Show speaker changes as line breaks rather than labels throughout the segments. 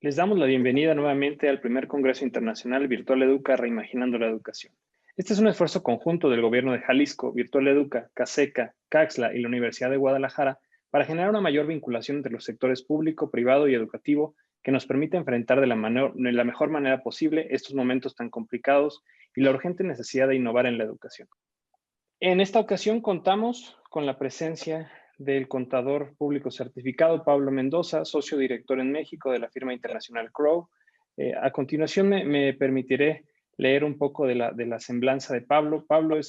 Les damos la bienvenida nuevamente al primer Congreso Internacional Virtual Educa Reimaginando la Educación. Este es un esfuerzo conjunto del Gobierno de Jalisco, Virtual Educa, CASECA, CAXLA y la Universidad de Guadalajara para generar una mayor vinculación entre los sectores público, privado y educativo que nos permita enfrentar de la mejor manera posible estos momentos tan complicados y la urgente necesidad de innovar en la educación. En esta ocasión contamos con la presencia del contador público certificado Pablo Mendoza, socio director en México de la firma internacional Crowe. A continuación me permitiré leer un poco de la semblanza de Pablo. Pablo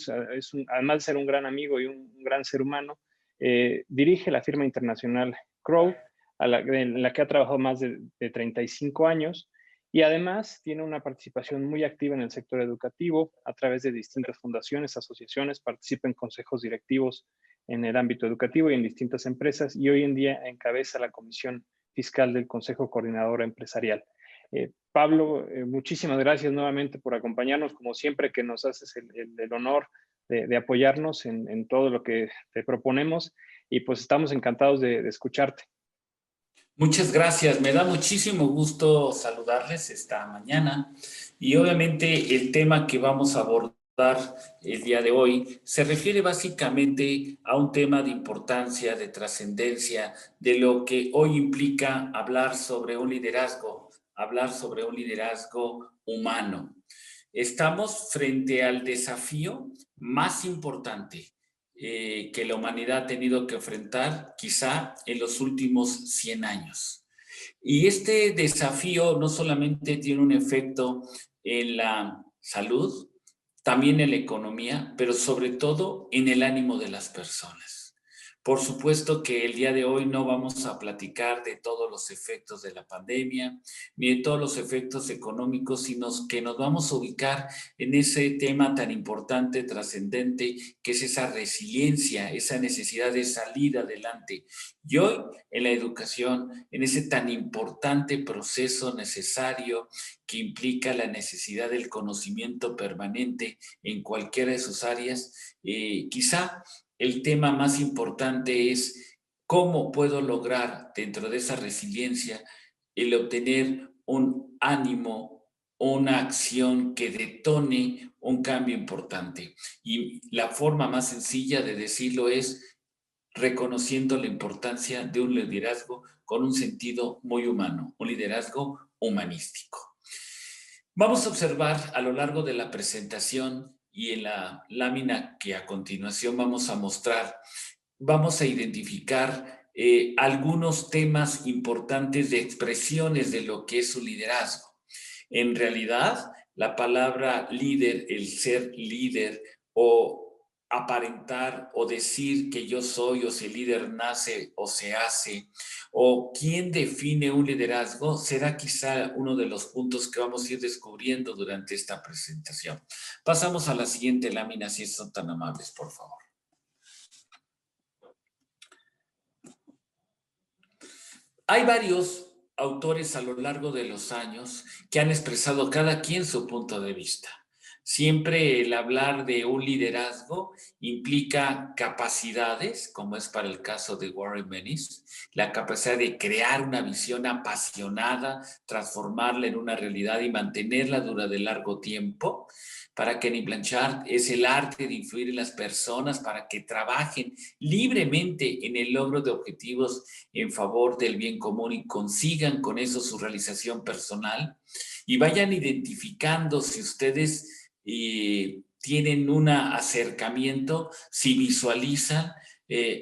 además de ser un gran amigo y un gran ser humano, dirige la firma internacional Crowe, en la que ha trabajado más de 35 años. Y además tiene una participación muy activa en el sector educativo a través de distintas fundaciones, asociaciones, participa en consejos directivos en el ámbito educativo y en distintas empresas y hoy en día encabeza la comisión fiscal del Consejo Coordinador Empresarial. Pablo, muchísimas gracias nuevamente por acompañarnos, como siempre que nos haces el honor de apoyarnos en todo lo que te proponemos y pues estamos encantados de escucharte.
Muchas gracias, me da muchísimo gusto saludarles esta mañana y obviamente el tema que vamos a abordar el día de hoy se refiere básicamente a un tema de importancia, de trascendencia, de lo que hoy implica hablar sobre un liderazgo humano. Estamos frente al desafío más importante que la humanidad ha tenido que enfrentar quizá en los últimos 100 años. Y este desafío no solamente tiene un efecto en la salud, también en la economía, pero sobre todo en el ánimo de las personas. Por supuesto que el día de hoy no vamos a platicar de todos los efectos de la pandemia, ni de todos los efectos económicos, sino que nos vamos a ubicar en ese tema tan importante, trascendente, que es esa resiliencia, esa necesidad de salir adelante. Y hoy, en la educación, en ese tan importante proceso necesario que implica la necesidad del conocimiento permanente en cualquiera de sus áreas, quizá el tema más importante es cómo puedo lograr dentro de esa resiliencia el obtener un ánimo, una acción que detone un cambio importante. Y la forma más sencilla de decirlo es reconociendo la importancia de un liderazgo con un sentido muy humano, un liderazgo humanístico. Vamos a observar a lo largo de la presentación y en la lámina que a continuación vamos a mostrar, vamos a identificar algunos temas importantes de expresiones de lo que es su liderazgo. En realidad, la palabra líder, el ser líder o aparentar o decir que yo soy o si el líder nace o se hace o quién define un liderazgo será quizá uno de los puntos que vamos a ir descubriendo durante esta presentación. Pasamos a la siguiente lámina, si son tan amables, por favor. Hay varios autores a lo largo de los años que han expresado cada quien su punto de vista. Siempre el hablar de un liderazgo implica capacidades, como es para el caso de Warren Bennis, la capacidad de crear una visión apasionada, transformarla en una realidad y mantenerla durante largo tiempo. Para Kenny Blanchard es el arte de influir en las personas para que trabajen libremente en el logro de objetivos en favor del bien común y consigan con eso su realización personal y vayan identificando si ustedes tienen un acercamiento, si visualizan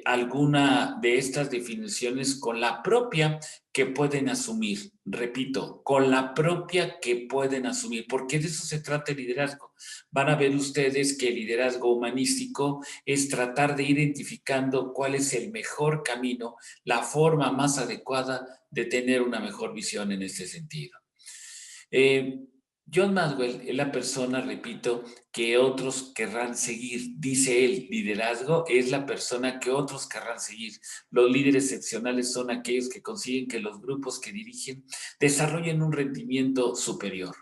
alguna de estas definiciones con la propia que pueden asumir. Repito, con la propia que pueden asumir, porque de eso se trata el liderazgo. Van a ver ustedes que el liderazgo humanístico es tratar de ir identificando cuál es el mejor camino, la forma más adecuada de tener una mejor visión en este sentido. John Maxwell es la persona, repito, que otros querrán seguir. Dice él, liderazgo es la persona que otros querrán seguir. Los líderes excepcionales son aquellos que consiguen que los grupos que dirigen desarrollen un rendimiento superior.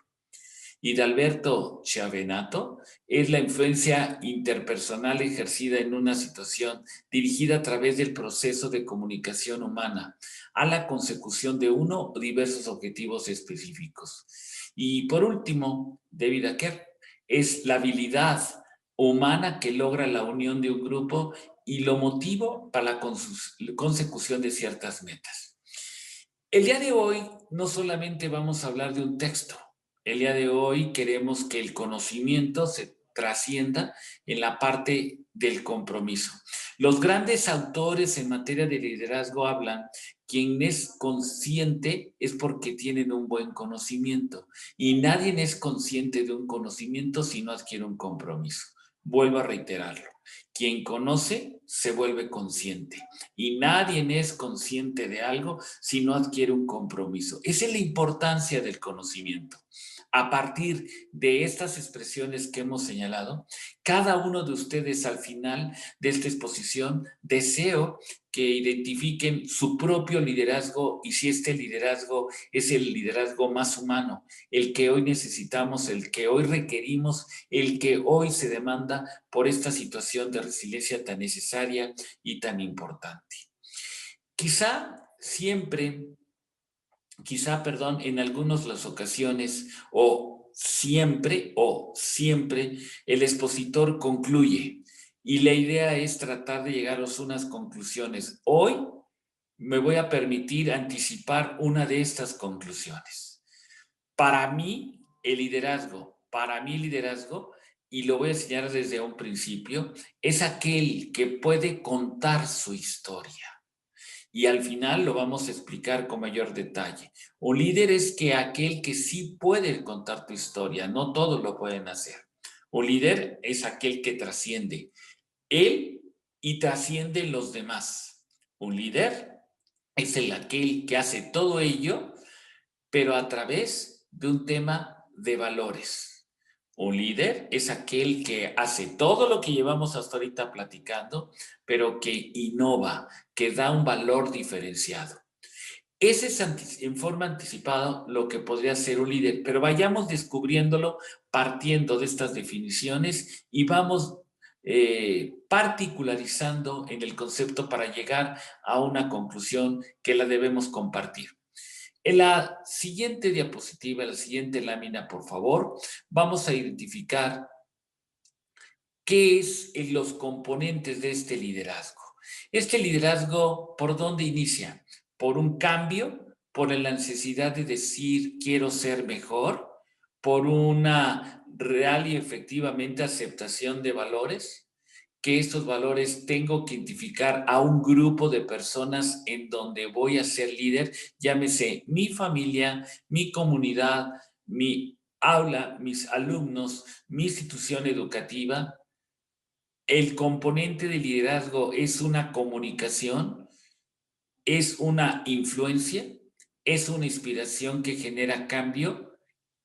y de Alberto Chiavenato es la influencia interpersonal ejercida en una situación dirigida a través del proceso de comunicación humana a la consecución de uno o diversos objetivos específicos. Y por último, David Acker es la habilidad humana que logra la unión de un grupo y lo motivo para la consecución de ciertas metas. El día de hoy no solamente vamos a hablar de un texto, el día de hoy queremos que el conocimiento se trascienda en la parte del compromiso. Los grandes autores en materia de liderazgo hablan, quien es consciente es porque tienen un buen conocimiento y nadie es consciente de un conocimiento si no adquiere un compromiso. Vuelvo a reiterarlo. Quien conoce se vuelve consciente y nadie es consciente de algo si no adquiere un compromiso. Esa es la importancia del conocimiento. A partir de estas expresiones que hemos señalado, cada uno de ustedes al final de esta exposición deseo que identifiquen su propio liderazgo y si este liderazgo es el liderazgo más humano, el que hoy necesitamos, el que hoy requerimos, el que hoy se demanda por esta situación de resiliencia tan necesaria y tan importante. En algunas de las ocasiones o siempre, el expositor concluye y la idea es tratar de llegar a unas conclusiones. Hoy me voy a permitir anticipar una de estas conclusiones. Para mí, el liderazgo, y lo voy a enseñar desde un principio, es aquel que puede contar su historia. Y al final lo vamos a explicar con mayor detalle. Un líder es aquel que sí puede contar tu historia, no todos lo pueden hacer. Un líder es aquel que trasciende él y trasciende los demás. Un líder es aquel que hace todo ello, pero a través de un tema de valores. Un líder es aquel que hace todo lo que llevamos hasta ahorita platicando, pero que innova, que da un valor diferenciado. Ese es en forma anticipada lo que podría ser un líder, pero vayamos descubriéndolo partiendo de estas definiciones y vamos particularizando en el concepto para llegar a una conclusión que la debemos compartir. En la siguiente diapositiva, en la siguiente lámina, por favor, vamos a identificar qué es los componentes de este liderazgo. Este liderazgo, ¿por dónde inicia? Por un cambio, por la necesidad de decir quiero ser mejor, por una real y efectivamente aceptación de valores, que estos valores tengo que identificar a un grupo de personas en donde voy a ser líder, llámese mi familia, mi comunidad, mi aula, mis alumnos, mi institución educativa. El componente de liderazgo es una comunicación, es una influencia, es una inspiración que genera cambio.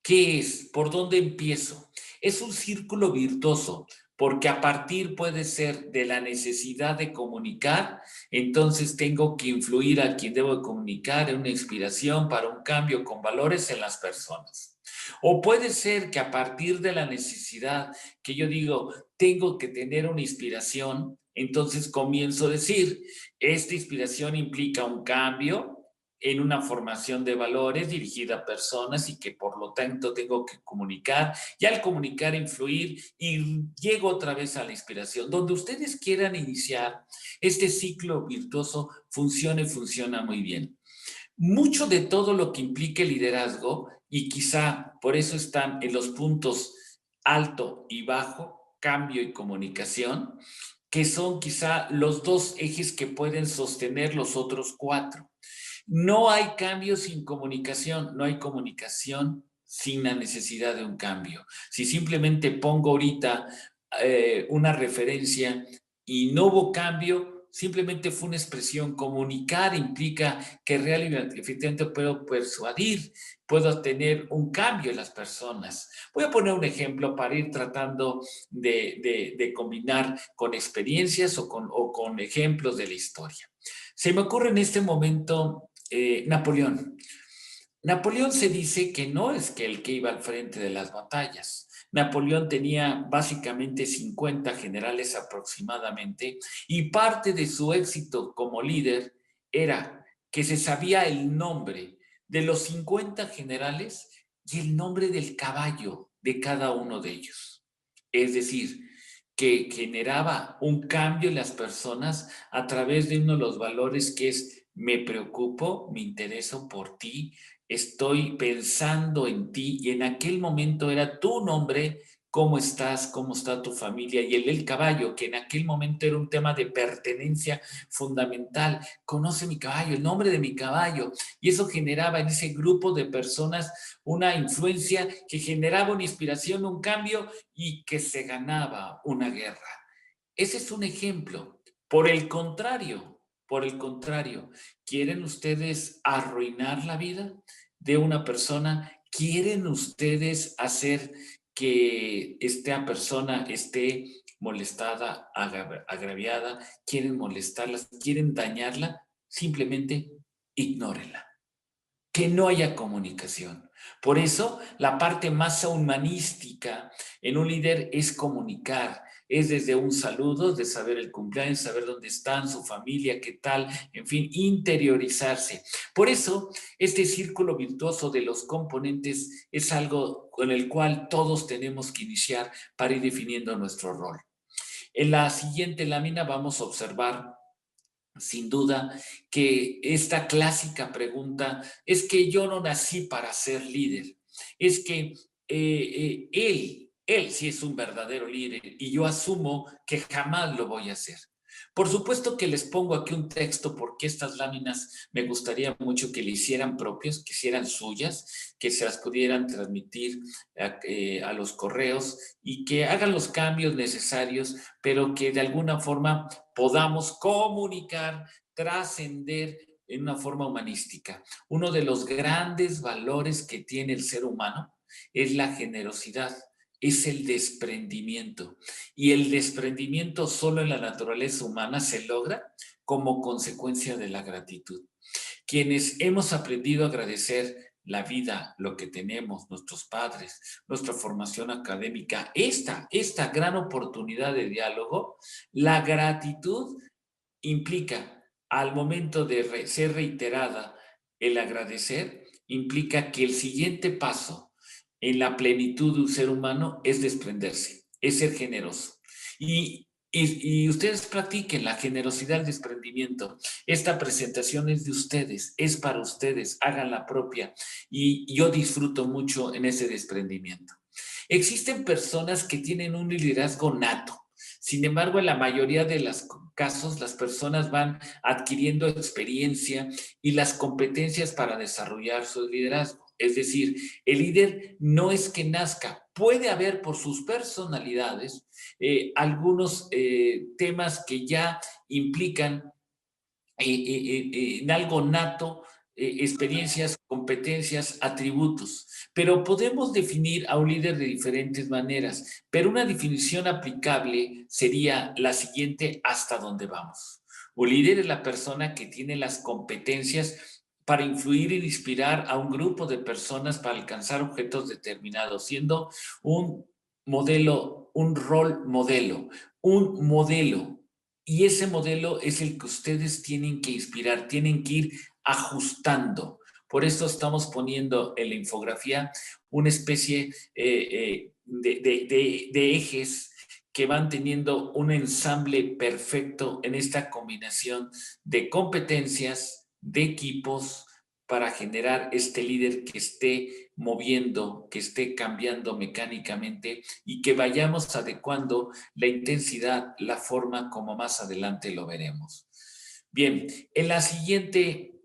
¿Qué es? ¿Por dónde empiezo? Es un círculo virtuoso, porque a partir puede ser de la necesidad de comunicar, entonces tengo que influir a quien debo comunicar en una inspiración para un cambio con valores en las personas. O puede ser que a partir de la necesidad que yo digo, tengo que tener una inspiración, entonces comienzo a decir, esta inspiración implica un cambio en una formación de valores dirigida a personas y que por lo tanto tengo que comunicar y al comunicar influir y llego otra vez a la inspiración. Donde ustedes quieran iniciar este ciclo virtuoso funciona muy bien. Mucho de todo lo que implique liderazgo y quizá por eso están en los puntos alto y bajo, cambio y comunicación, que son quizá los dos ejes que pueden sostener los otros cuatro. No hay cambio sin comunicación, no hay comunicación sin la necesidad de un cambio. Si simplemente pongo ahorita una referencia y no hubo cambio, simplemente fue una expresión. Comunicar implica que realmente, efectivamente, puedo persuadir, puedo tener un cambio en las personas. Voy a poner un ejemplo para ir tratando de combinar con experiencias o con ejemplos de la historia. Se me ocurre en este momento Napoleón. Napoleón se dice que no es que el que iba al frente de las batallas. Napoleón tenía básicamente 50 generales aproximadamente y parte de su éxito como líder era que se sabía el nombre de los 50 generales y el nombre del caballo de cada uno de ellos. Es decir, que generaba un cambio en las personas a través de uno de los valores que es me preocupo, me intereso por ti, estoy pensando en ti y en aquel momento era tu nombre, cómo estás, cómo está tu familia y el del caballo, que en aquel momento era un tema de pertenencia fundamental. Conoce mi caballo, el nombre de mi caballo y eso generaba en ese grupo de personas una influencia que generaba una inspiración, un cambio y que se ganaba una guerra. Ese es un ejemplo. Por el contrario, ¿quieren ustedes arruinar la vida de una persona? ¿Quieren ustedes hacer que esta persona esté molestada, agraviada? ¿Quieren molestarla? ¿Quieren dañarla? Simplemente ignórenla. Que no haya comunicación. Por eso, la parte más humanística en un líder es comunicar, es desde un saludo, de saber el cumpleaños, saber dónde están, su familia, qué tal, en fin, interiorizarse. Por eso, este círculo virtuoso de los componentes es algo con el cual todos tenemos que iniciar para ir definiendo nuestro rol. En la siguiente lámina vamos a observar sin duda que esta clásica pregunta es que yo no nací para ser líder, es que él sí es un verdadero líder y yo asumo que jamás lo voy a hacer. Por supuesto que les pongo aquí un texto porque estas láminas me gustaría mucho que le hicieran propias, que hicieran suyas, que se las pudieran transmitir a los correos y que hagan los cambios necesarios, pero que de alguna forma podamos comunicar, trascender en una forma humanística. Uno de los grandes valores que tiene el ser humano es la generosidad, es el desprendimiento. Y el desprendimiento solo en la naturaleza humana se logra como consecuencia de la gratitud. Quienes hemos aprendido a agradecer la vida, lo que tenemos, nuestros padres, nuestra formación académica, esta gran oportunidad de diálogo, la gratitud implica, al momento de ser reiterada, el agradecer, implica que el siguiente paso en la plenitud de un ser humano es desprenderse, es ser generoso. Y ustedes practiquen la generosidad, el desprendimiento. Esta presentación es de ustedes, es para ustedes, háganla propia. Y yo disfruto mucho en ese desprendimiento. Existen personas que tienen un liderazgo nato. Sin embargo, en la mayoría de los casos, las personas van adquiriendo experiencia y las competencias para desarrollar su liderazgo. Es decir, el líder no es que nazca, puede haber por sus personalidades algunos temas que ya implican en algo nato, experiencias, competencias, atributos. Pero podemos definir a un líder de diferentes maneras, pero una definición aplicable sería la siguiente: hasta dónde vamos. Un líder es la persona que tiene las competencias para influir y inspirar a un grupo de personas para alcanzar objetos determinados, siendo un modelo, un rol modelo, un modelo. Y ese modelo es el que ustedes tienen que inspirar, tienen que ir ajustando. Por eso estamos poniendo en la infografía una especie de ejes que van teniendo un ensamble perfecto en esta combinación de competencias, de equipos, para generar este líder que esté moviendo, que esté cambiando mecánicamente y que vayamos adecuando la intensidad, la forma como más adelante lo veremos. Bien, en la siguiente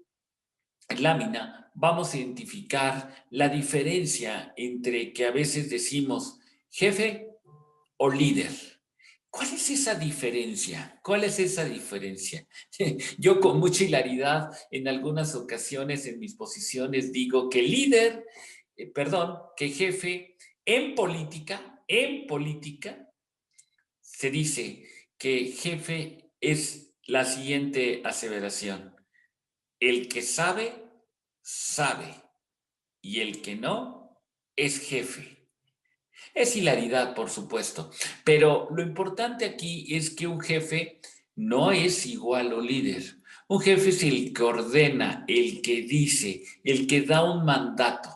lámina vamos a identificar la diferencia entre que a veces decimos jefe o líder. ¿Cuál es esa diferencia? ¿Cuál es esa diferencia? Yo con mucha hilaridad en algunas ocasiones en mis posiciones digo que líder, que jefe en política se dice que jefe es la siguiente aseveración: el que sabe, sabe. y el que no es jefe. Es hilaridad, por supuesto, pero lo importante aquí es que un jefe no es igual a un líder. Un jefe es el que ordena, el que dice, el que da un mandato.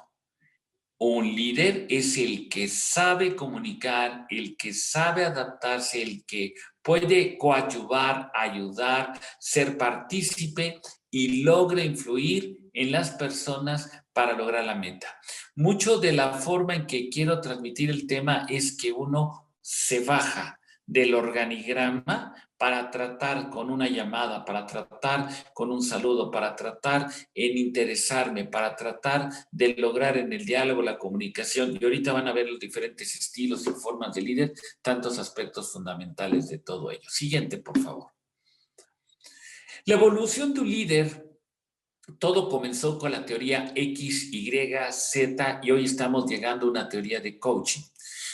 Un líder es el que sabe comunicar, el que sabe adaptarse, el que puede coadyuvar, ayudar, ser partícipe y logra influir en las personas para lograr la meta. Mucho de la forma en que quiero transmitir el tema es que uno se baja del organigrama para tratar con una llamada, para tratar con un saludo, para tratar en interesarme, para tratar de lograr en el diálogo la comunicación. Y ahorita van a ver los diferentes estilos y formas de líder, tantos aspectos fundamentales de todo ello. Siguiente, por favor. La evolución de un líder, todo comenzó con la teoría X, Y, Z y hoy estamos llegando a una teoría de coaching.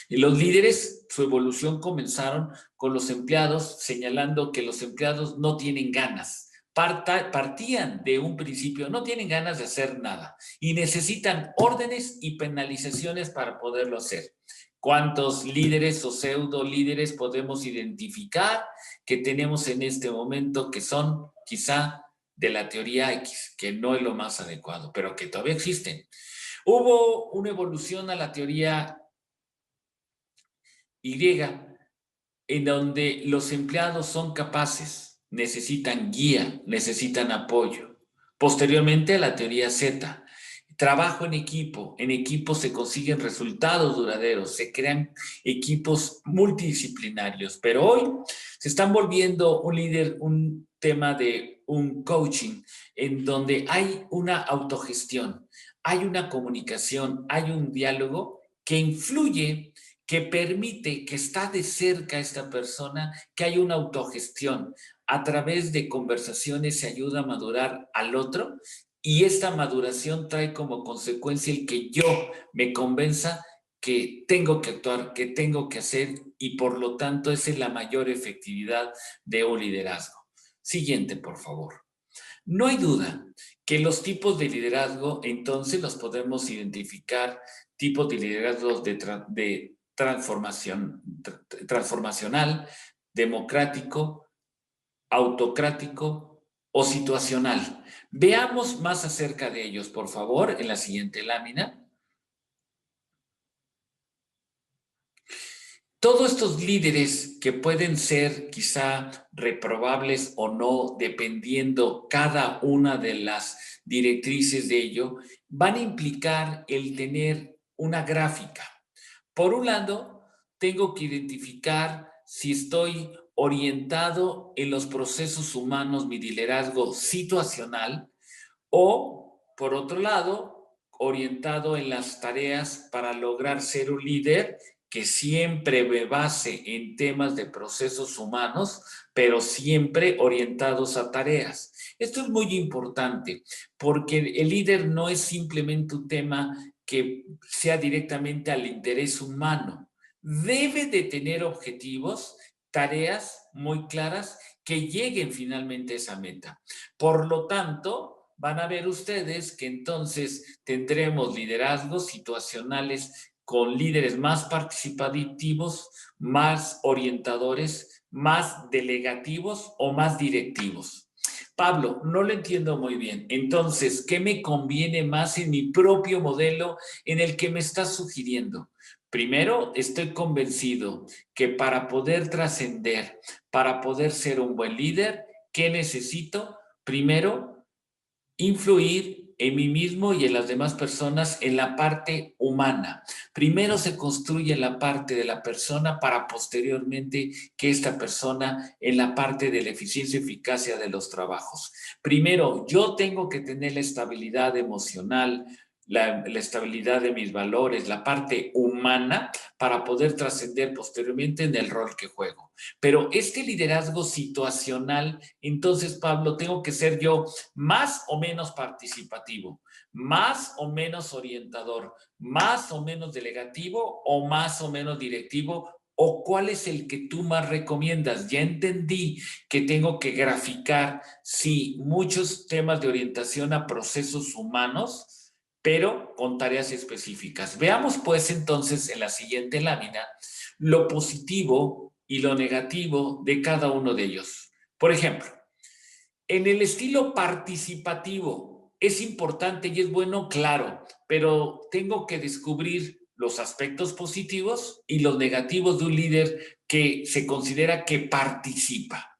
Y los líderes, su evolución comenzaron con los empleados, señalando que los empleados no tienen ganas. Partían de un principio, no tienen ganas de hacer nada y necesitan órdenes y penalizaciones para poderlo hacer. ¿Cuántos líderes o pseudo líderes podemos identificar que tenemos en este momento que son quizá de la teoría X, que no es lo más adecuado, pero que todavía existen? Hubo una evolución a la teoría Y, en donde los empleados son capaces, necesitan guía, necesitan apoyo. Posteriormente a la teoría Z, trabajo en equipo se consiguen resultados duraderos, se crean equipos multidisciplinarios, pero hoy se están volviendo un líder, un tema de un coaching en donde hay una autogestión, hay una comunicación, hay un diálogo que influye, que permite, que está de cerca esta persona, que hay una autogestión. A través de conversaciones se ayuda a madurar al otro y esta maduración trae como consecuencia el que yo me convenza que tengo que actuar, que tengo que hacer y por lo tanto esa es la mayor efectividad de un liderazgo. Siguiente, por favor. No hay duda que los tipos de liderazgo entonces los podemos identificar, tipos de liderazgo de transformacional, democrático, autocrático o situacional. Veamos más acerca de ellos, por favor, en la siguiente lámina. Todos estos líderes que pueden ser quizá reprobables o no, dependiendo cada una de las directrices de ello, van a implicar el tener una gráfica. Por un lado, tengo que identificar si estoy orientado en los procesos humanos, mi liderazgo situacional, o, por otro lado, orientado en las tareas para lograr ser un líder que siempre me base en temas de procesos humanos, pero siempre orientados a tareas. Esto es muy importante porque el líder no es simplemente un tema que sea directamente al interés humano. Debe de tener objetivos, tareas muy claras que lleguen finalmente a esa meta. Por lo tanto, van a ver ustedes que entonces tendremos liderazgos situacionales con líderes más participativos, más orientadores, más delegativos o más directivos. Pablo, no lo entiendo muy bien. Entonces, ¿qué me conviene más en mi propio modelo en el que me estás sugiriendo? Primero, estoy convencido que para poder trascender, para poder ser un buen líder, ¿qué necesito? Primero, influir en mí mismo y en las demás personas en la parte humana. Primero se construye la parte de la persona para posteriormente que esta persona en la parte de la eficiencia y eficacia de los trabajos. Primero, yo tengo que tener la estabilidad emocional, la estabilidad de mis valores, la parte humana para poder trascender posteriormente en el rol que juego. Pero este liderazgo situacional, entonces, Pablo, tengo que ser yo más o menos participativo, más o menos orientador, más o menos delegativo o más o menos directivo, o cuál es el que tú más recomiendas. Ya entendí que tengo que graficar, sí, muchos temas de orientación a procesos humanos, pero con tareas específicas. Veamos pues entonces en la siguiente lámina lo positivo y lo negativo de cada uno de ellos. Por ejemplo, en el estilo participativo es importante y es bueno, claro, pero tengo que descubrir los aspectos positivos y los negativos de un líder que se considera que participa.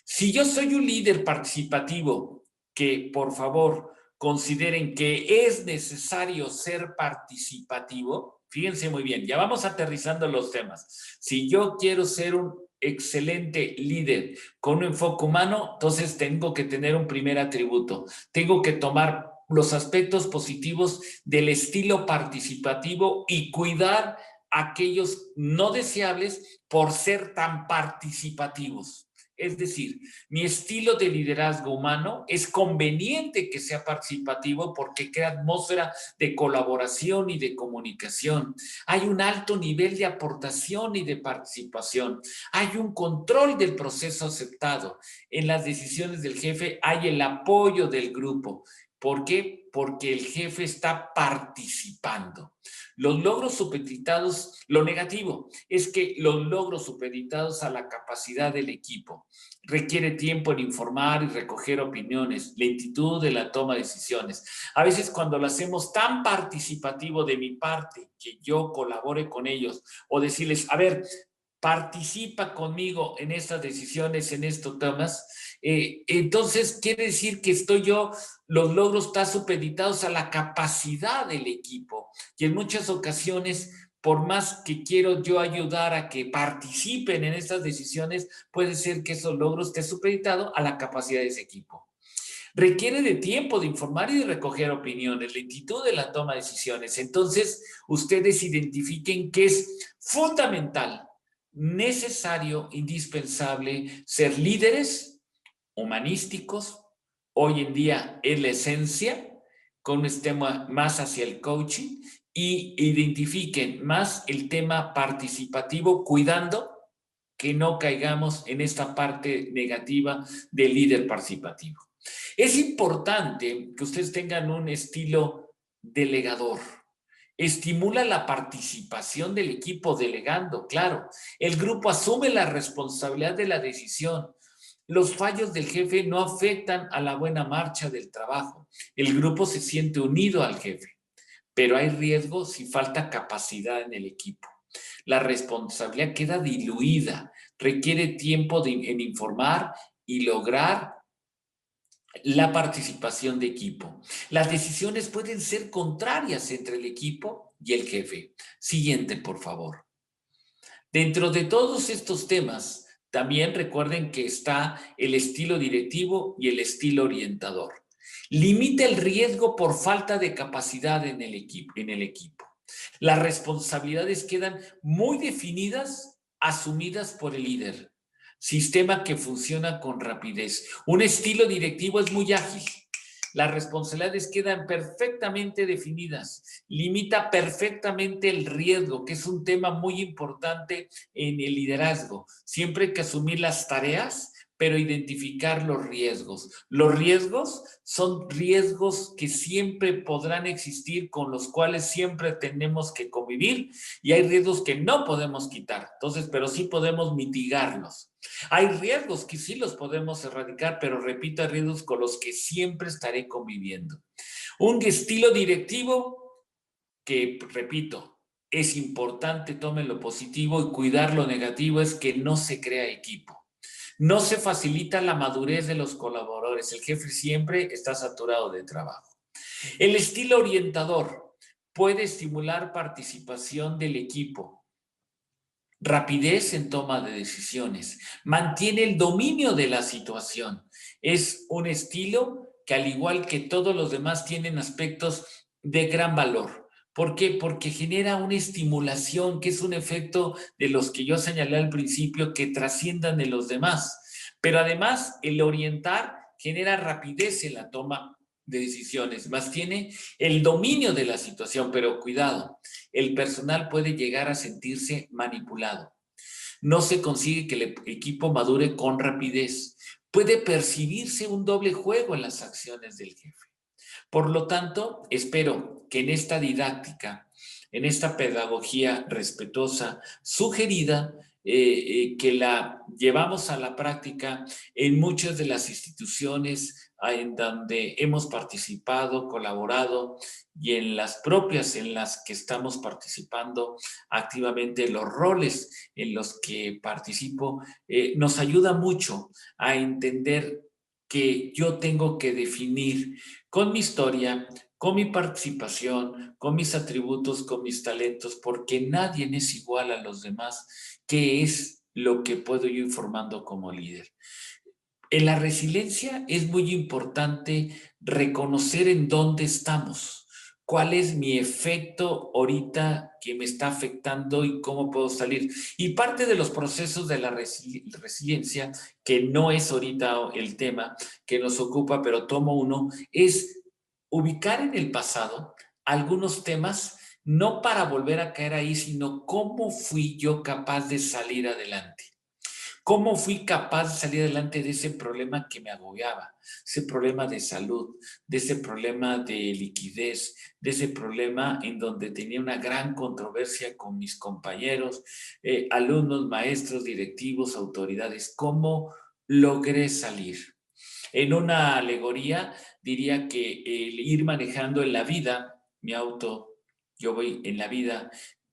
Si yo soy un líder participativo, que por favor consideren que es necesario ser participativo, fíjense muy bien, ya vamos aterrizando los temas. Si yo quiero ser un excelente líder con un enfoque humano, entonces tengo que tener un primer atributo. Tengo que tomar los aspectos positivos del estilo participativo y cuidar aquellos no deseables por ser tan participativos. Es decir, mi estilo de liderazgo humano es conveniente que sea participativo porque crea atmósfera de colaboración y de comunicación. Hay un alto nivel de aportación y de participación. Hay un control del proceso aceptado. En las decisiones del jefe hay el apoyo del grupo. ¿Por qué? Porque el jefe está participando. Los logros supeditados, lo negativo es que los logros supeditados a la capacidad del equipo requiere tiempo en informar y recoger opiniones, lentitud de la toma de decisiones. A veces cuando lo hacemos tan participativo de mi parte, que yo colabore con ellos o decirles, a ver, participa conmigo en estas decisiones, en estos temas, entonces quiere decir que los logros están supeditados a la capacidad del equipo y en muchas ocasiones, por más que quiero yo ayudar a que participen en estas decisiones, puede ser que esos logros estén supeditados a la capacidad de ese equipo. Requiere de tiempo de informar y de recoger opiniones, lentitud de la toma de decisiones. Entonces, ustedes identifiquen que es fundamental, necesario, indispensable ser líderes humanísticos. Hoy en día es la esencia, con un tema más hacia el coaching, y identifiquen más el tema participativo, cuidando que no caigamos en esta parte negativa del líder participativo. Es importante que ustedes tengan un estilo delegador. Estimula la participación del equipo delegando, claro. El grupo asume la responsabilidad de la decisión. Los fallos del jefe no afectan a la buena marcha del trabajo. El grupo se siente unido al jefe, pero hay riesgo si falta capacidad en el equipo. La responsabilidad queda diluida, requiere tiempo en informar y lograr la participación de equipo. Las decisiones pueden ser contrarias entre el equipo y el jefe. Siguiente, por favor. Dentro de todos estos temas, también recuerden que está el estilo directivo y el estilo orientador. Limita el riesgo por falta de capacidad en el equipo. Las responsabilidades quedan muy definidas, asumidas por el líder. Sistema que funciona con rapidez. Un estilo directivo es muy ágil. Las responsabilidades quedan perfectamente definidas, limita perfectamente el riesgo, que es un tema muy importante en el liderazgo. Siempre hay que asumir las tareas, pero identificar los riesgos. Los riesgos son riesgos que siempre podrán existir, con los cuales siempre tenemos que convivir, y hay riesgos que no podemos quitar, entonces, pero sí podemos mitigarlos. Hay riesgos que sí los podemos erradicar, pero repito, hay riesgos con los que siempre estaré conviviendo. Un estilo directivo que, repito, es importante, tomen lo positivo y cuidar lo negativo, es que no se crea equipo. No se facilita la madurez de los colaboradores. El jefe siempre está saturado de trabajo. El estilo orientador puede estimular participación del equipo, rapidez en toma de decisiones, mantiene el dominio de la situación. Es un estilo que, al igual que todos los demás, tienen aspectos de gran valor. ¿Por qué? Porque genera una estimulación, que es un efecto de los que yo señalé al principio, que trasciendan de los demás. Pero además, el orientar genera rapidez en la toma de decisiones, más tiene el dominio de la situación, pero cuidado, el personal puede llegar a sentirse manipulado. No se consigue que el equipo madure con rapidez. Puede percibirse un doble juego en las acciones del jefe. Por lo tanto, espero que en esta didáctica, en esta pedagogía respetuosa, sugerida, que la llevamos a la práctica en muchas de las instituciones en donde hemos participado, colaborado, y en las propias en las que estamos participando activamente, los roles en los que participo, nos ayuda mucho a entender que yo tengo que definir con mi historia, con mi participación, con mis atributos, con mis talentos, porque nadie es igual a los demás, qué es lo que puedo yo informando como líder. En la resiliencia es muy importante reconocer en dónde estamos, cuál es mi efecto ahorita que me está afectando y cómo puedo salir. Y parte de los procesos de la resiliencia, que no es ahorita el tema que nos ocupa, pero tomo uno, es ubicar en el pasado algunos temas, no para volver a caer ahí, sino cómo fui yo capaz de salir adelante. ¿Cómo fui capaz de salir adelante de ese problema que me agobiaba? Ese problema de salud, de ese problema de liquidez, de ese problema en donde tenía una gran controversia con mis compañeros, alumnos, maestros, directivos, autoridades. ¿Cómo logré salir? En una alegoría diría que el ir manejando en la vida, mi auto, yo voy en la vida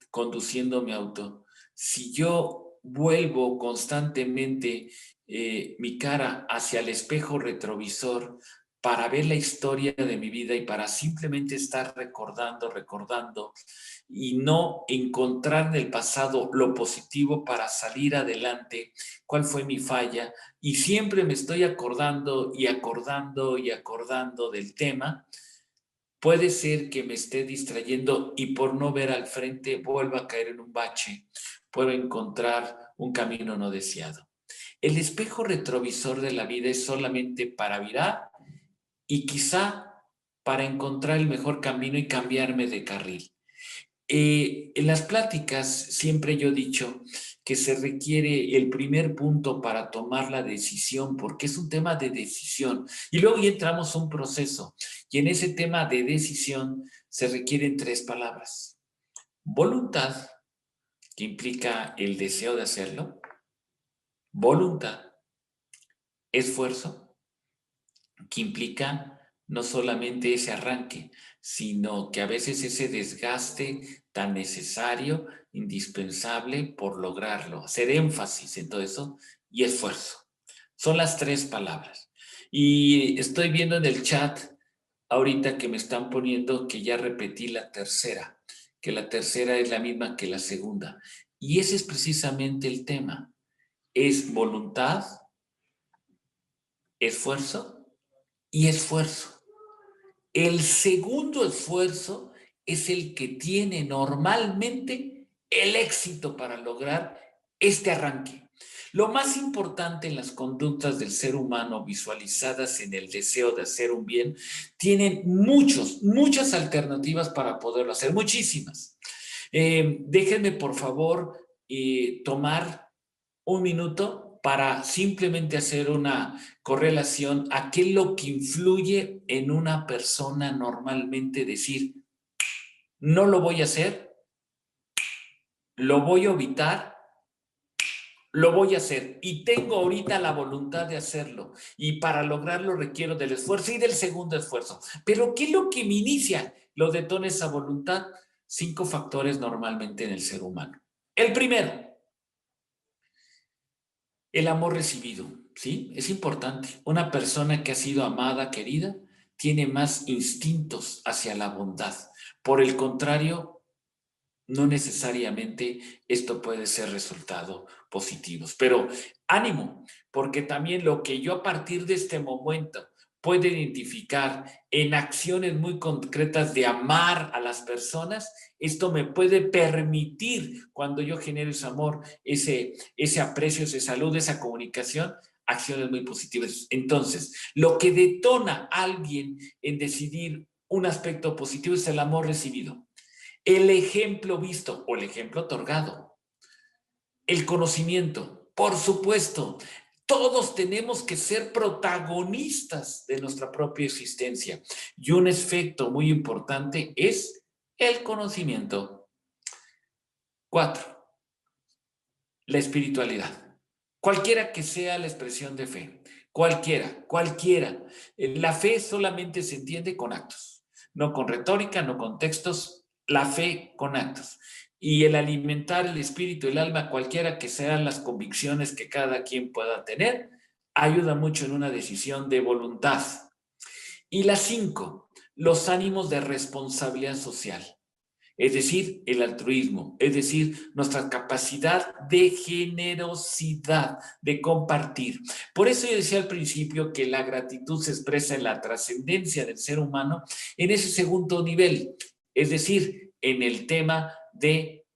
conduciendo mi auto. Si yo vuelvo constantemente mi cara hacia el espejo retrovisor para ver la historia de mi vida y para simplemente estar recordando y no encontrar en el pasado lo positivo para salir adelante, cuál fue mi falla, y siempre me estoy acordando del tema, puede ser que me esté distrayendo y por no ver al frente vuelva a caer en un bache, puedo encontrar un camino no deseado. El espejo retrovisor de la vida es solamente para virar y quizá para encontrar el mejor camino y cambiarme de carril. En las pláticas siempre yo he dicho que se requiere el primer punto para tomar la decisión, porque es un tema de decisión. Y luego ya entramos a un proceso. Y en ese tema de decisión se requieren 3 palabras. Voluntad, que implica el deseo de hacerlo. Voluntad. Esfuerzo, que implica no solamente ese arranque, sino que a veces ese desgaste tan necesario, indispensable por lograrlo, hacer énfasis en todo eso, y esfuerzo. Son las 3 palabras. Y estoy viendo en el chat ahorita que me están poniendo que ya repetí la tercera, que la tercera es la misma que la segunda. Y ese es precisamente el tema. Es voluntad, esfuerzo y esfuerzo. El segundo esfuerzo es el que tiene normalmente el éxito para lograr este arranque. Lo más importante en las conductas del ser humano visualizadas en el deseo de hacer un bien, tienen muchas alternativas para poderlo hacer, muchísimas. Déjenme, por favor, tomar un minuto para simplemente hacer una correlación a qué es lo que influye en una persona normalmente decir, no lo voy a hacer, lo voy a evitar, lo voy a hacer y tengo ahorita la voluntad de hacerlo y para lograrlo requiero del esfuerzo y del segundo esfuerzo. Pero ¿qué es lo que me inicia? Lo detona esa voluntad. 5 factores normalmente en el ser humano. El primero, el amor recibido, ¿sí? Es importante. Una persona que ha sido amada, querida, tiene más instintos hacia la bondad. Por el contrario, no necesariamente esto puede ser resultado positivos. Pero ánimo, porque también lo que yo a partir de este momento puedo identificar en acciones muy concretas de amar a las personas, esto me puede permitir, cuando yo genero ese amor, ese aprecio, esa salud, esa comunicación, acciones muy positivas. Entonces, lo que detona a alguien en decidir un aspecto positivo es el amor recibido, el ejemplo visto o el ejemplo otorgado, el conocimiento, por supuesto. Todos tenemos que ser protagonistas de nuestra propia existencia. Y un efecto muy importante es el conocimiento. 4. La espiritualidad. Cualquiera que sea la expresión de fe. Cualquiera. La fe solamente se entiende con actos. No con retórica, no con textos. La fe con actos. Y el alimentar el espíritu, el alma, cualquiera que sean las convicciones que cada quien pueda tener, ayuda mucho en una decisión de voluntad. Y la 5, los ánimos de responsabilidad social. Es decir, el altruismo, es decir, nuestra capacidad de generosidad, de compartir. Por eso yo decía al principio que la gratitud se expresa en la trascendencia del ser humano en ese segundo nivel, es decir, en el tema de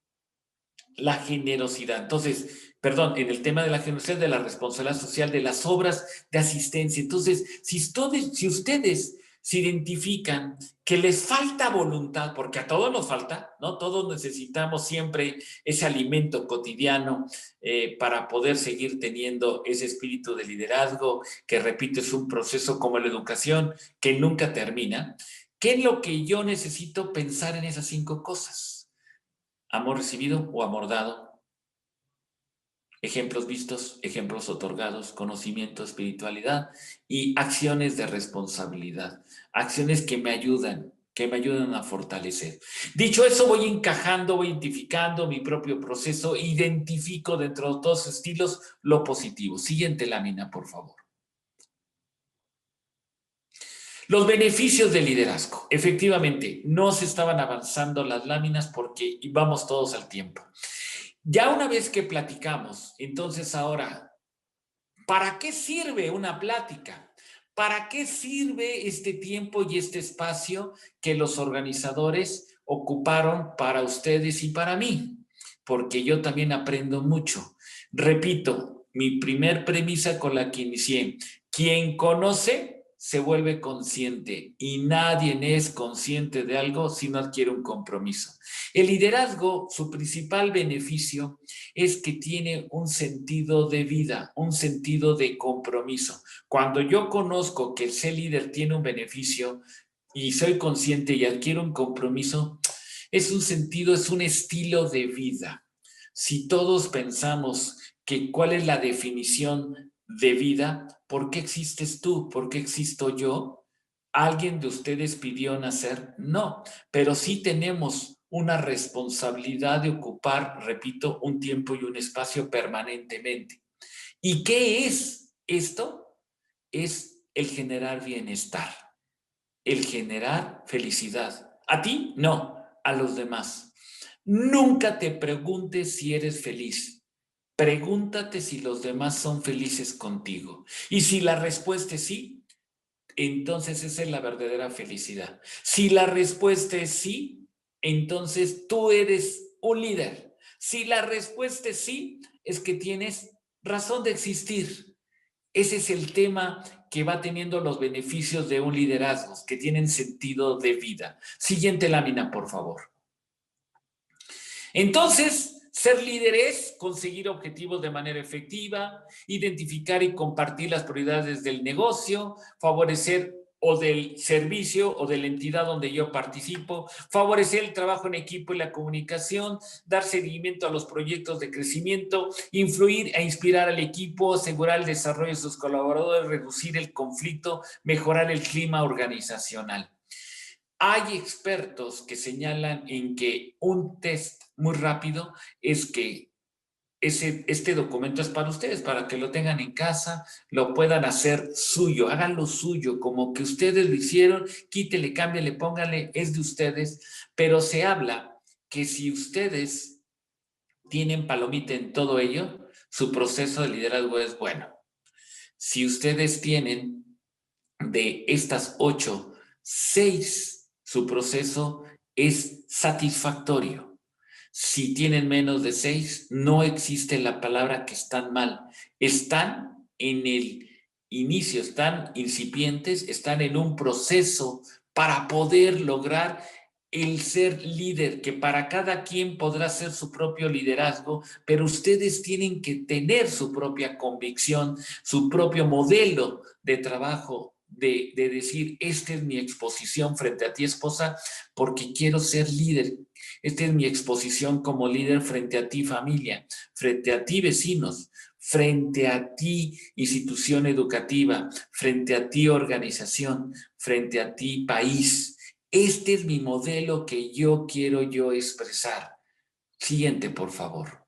la generosidad. Entonces, perdón, en el tema de la generosidad, de la responsabilidad social, de las obras de asistencia. Entonces, si ustedes se identifican que les falta voluntad, porque a todos nos falta, ¿no? Todos necesitamos siempre ese alimento cotidiano para poder seguir teniendo ese espíritu de liderazgo, que repito, es un proceso como la educación que nunca termina. ¿Qué es lo que yo necesito pensar en esas 5 cosas? Amor recibido o amor dado, ejemplos vistos, ejemplos otorgados, conocimiento, espiritualidad y acciones de responsabilidad, acciones que me ayudan a fortalecer. Dicho eso, voy encajando, voy identificando mi propio proceso, identifico dentro de todos esos estilos lo positivo. Siguiente lámina, por favor. Los beneficios del liderazgo. Efectivamente, no se estaban avanzando las láminas porque íbamos todos al tiempo. Ya una vez que platicamos, entonces ahora, ¿para qué sirve una plática? ¿Para qué sirve este tiempo y este espacio que los organizadores ocuparon para ustedes y para mí? Porque yo también aprendo mucho. Repito, mi primer premisa con la que inicié, quien conoce se vuelve consciente y nadie es consciente de algo si no adquiere un compromiso. El liderazgo, su principal beneficio es que tiene un sentido de vida, un sentido de compromiso. Cuando yo conozco que el ser líder tiene un beneficio y soy consciente y adquiero un compromiso, es un sentido, es un estilo de vida. Si todos pensamos que cuál es la definición de vida, ¿por qué existes tú? ¿Por qué existo yo? ¿Alguien de ustedes pidió nacer? No, pero sí tenemos una responsabilidad de ocupar, repito, un tiempo y un espacio permanentemente. ¿Y qué es esto? Es el generar bienestar, el generar felicidad. ¿A ti? No, a los demás. Nunca te preguntes si eres feliz. Pregúntate si los demás son felices contigo. Y si la respuesta es sí, entonces esa es la verdadera felicidad. Si la respuesta es sí, entonces tú eres un líder. Si la respuesta es sí, es que tienes razón de existir. Ese es el tema que va teniendo los beneficios de un liderazgo, que tienen sentido de vida. Siguiente lámina, por favor. Entonces, ser líder es conseguir objetivos de manera efectiva, identificar y compartir las prioridades del negocio, favorecer o del servicio o de la entidad donde yo participo, favorecer el trabajo en equipo y la comunicación, dar seguimiento a los proyectos de crecimiento, influir e inspirar al equipo, asegurar el desarrollo de sus colaboradores, reducir el conflicto, mejorar el clima organizacional. Hay expertos que señalan en que un test muy rápido es que este documento es para ustedes, para que lo tengan en casa, lo puedan hacer suyo, háganlo suyo, como que ustedes lo hicieron, quítele, cámbiale, póngale, es de ustedes, pero se habla que si ustedes tienen palomita en todo ello, su proceso de liderazgo es bueno. Si ustedes tienen de estas 8, 6, su proceso es satisfactorio. Si tienen menos de 6, no existe la palabra que están mal. Están en el inicio, están incipientes, están en un proceso para poder lograr el ser líder, que para cada quien podrá ser su propio liderazgo, pero ustedes tienen que tener su propia convicción, su propio modelo de trabajo, de decir, esta es mi exposición frente a ti, esposa, porque quiero ser líder. Esta es mi exposición como líder frente a ti, familia, frente a ti, vecinos, frente a ti, institución educativa, frente a ti, organización, frente a ti, país. Este es mi modelo que yo quiero expresar. Siguiente, por favor.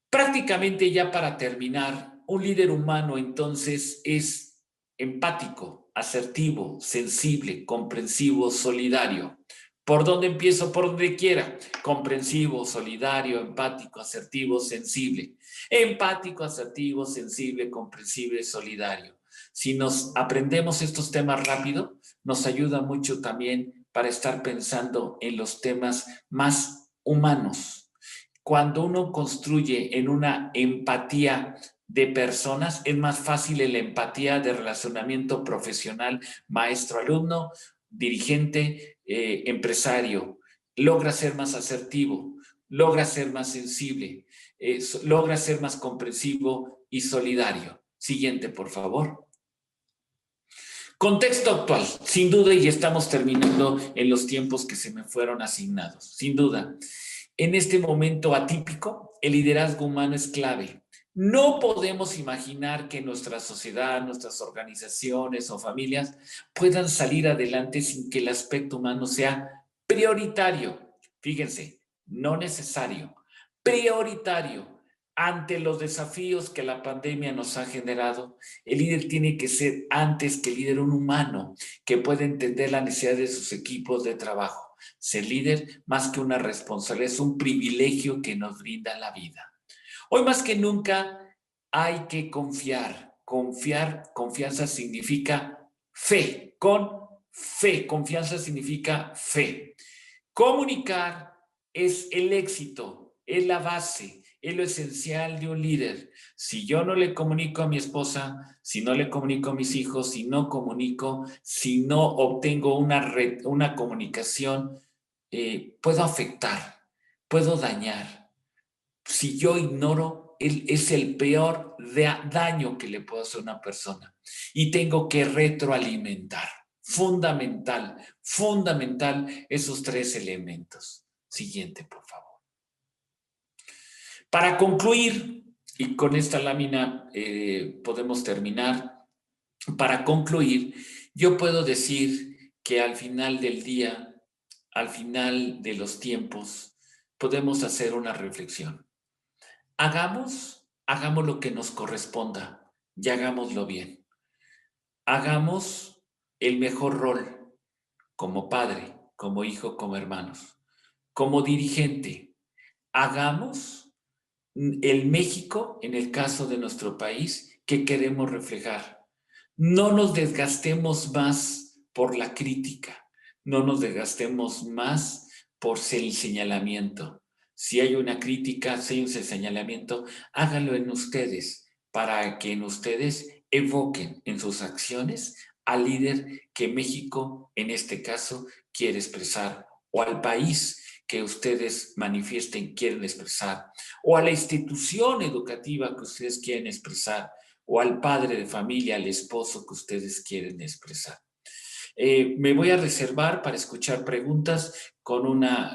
Prácticamente ya para terminar, un líder humano entonces es empático, asertivo, sensible, comprensivo, solidario. ¿Por dónde empiezo? Por donde quiera. Comprensivo, solidario, empático, asertivo, sensible. Empático, asertivo, sensible, comprensible, solidario. Si nos aprendemos estos temas rápido, nos ayuda mucho también para estar pensando en los temas más humanos. Cuando uno construye en una empatía de personas, es más fácil la empatía de relacionamiento profesional, maestro-alumno, dirigente, empresario. Logra ser más asertivo, logra ser más sensible, logra ser más comprensivo y solidario. Siguiente, por favor. Contexto actual, sin duda, y estamos terminando en los tiempos que se me fueron asignados, sin duda. En este momento atípico, el liderazgo humano es clave. No podemos imaginar que nuestra sociedad, nuestras organizaciones o familias puedan salir adelante sin que el aspecto humano sea prioritario. Fíjense, no necesario, prioritario. Ante los desafíos que la pandemia nos ha generado, el líder tiene que ser antes que líder un humano que pueda entender la necesidad de sus equipos de trabajo. Ser líder, más que una responsabilidad, es un privilegio que nos brinda la vida. Hoy más que nunca hay que confiar. Confianza significa fe. Con fe, confianza significa fe. Comunicar es el éxito, es la base, es lo esencial de un líder. Si yo no le comunico a mi esposa, si no le comunico a mis hijos, si no comunico, si no obtengo una comunicación, puedo afectar, puedo dañar. Si yo ignoro, es el peor daño que le puedo hacer a una persona. Y tengo que retroalimentar. Fundamental esos tres elementos. Siguiente, por favor. Para concluir, y con esta lámina podemos terminar, para concluir, yo puedo decir que al final del día, al final de los tiempos, podemos hacer una reflexión. Hagamos lo que nos corresponda y hagámoslo bien. Hagamos el mejor rol como padre, como hijo, como hermanos, como dirigente. Hagamos el México, en el caso de nuestro país, que queremos reflejar. No nos desgastemos más por la crítica, no nos desgastemos más por el señalamiento. Si hay una crítica, si hay un señalamiento, háganlo en ustedes, para que en ustedes evoquen en sus acciones al líder que México, en este caso, quiere expresar, o al país que ustedes manifiesten quieren expresar, o a la institución educativa que ustedes quieren expresar, o al padre de familia, al esposo que ustedes quieren expresar. Me voy a reservar para escuchar preguntas con una